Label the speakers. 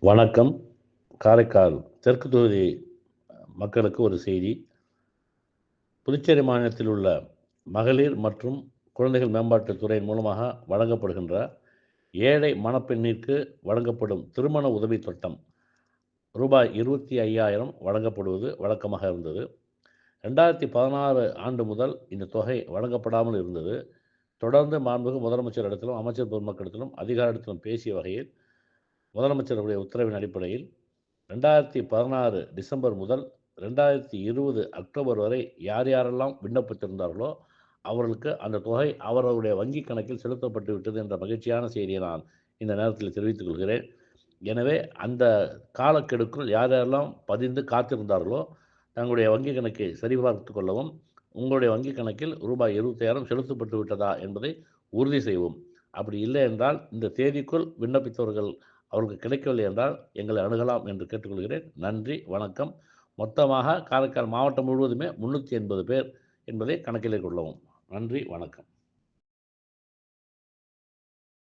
Speaker 1: வணக்கம். காரைக்கால் தெற்கு தொகுதி மக்களுக்கு ஒரு செய்தி. புதுச்சேரி மாநிலத்தில் உள்ள மகளிர் மற்றும் குழந்தைகள் மேம்பாட்டுத் துறையின் மூலமாக வழங்கப்படுகின்ற ஏழை மணப்பெண்ணிற்கு வழங்கப்படும் திருமண உதவி திட்டம் ரூபாய் 25,000 வழங்கப்படுவது வழக்கமாக இருந்தது. 2016 ஆண்டு முதல் இந்த தொகை வழங்கப்படாமல் இருந்தது. தொடர்ந்து மாண்புமிகு முதலமைச்சரிடத்திலும் அமைச்சர் பெருமக்களிடத்திலும் அதிகாரிடத்திலும் பேசிய வகையில் முதலமைச்சருடைய உத்தரவின் அடிப்படையில் 2016 டிசம்பர் முதல் 2020 அக்டோபர் வரை யார் யாரெல்லாம் விண்ணப்பித்திருந்தார்களோ அவர்களுக்கு அந்த தொகை அவர்களுடைய வங்கி கணக்கில் செலுத்தப்பட்டு விட்டது என்ற மகிழ்ச்சியான செய்தியை நான் இந்த நேரத்தில் தெரிவித்துக் கொள்கிறேன். எனவே அந்த காலக்கெடுக்குள் யார் யாரெல்லாம் பதிந்து காத்திருந்தார்களோ தங்களுடைய வங்கி கணக்கை சரிபார்த்து கொள்ளவும், உங்களுடைய வங்கி கணக்கில் ரூபாய் 25,000 செலுத்தப்பட்டு விட்டதா என்பதை உறுதி செய்வோம். அப்படி இல்லை என்றால் இந்த தேதிக்குள் விண்ணப்பித்தவர்கள் அவர்களுக்கு கிடைக்கவில்லை என்றால் எங்களை அணுகலாம் என்று கேட்டுக்கொள்கிறேன். நன்றி, வணக்கம். மொத்தமாக காரைக்கால் மாவட்டம் முழுவதுமே 380 பேர் என்பதை கணக்கிலே கொள்ளவும். நன்றி, வணக்கம்.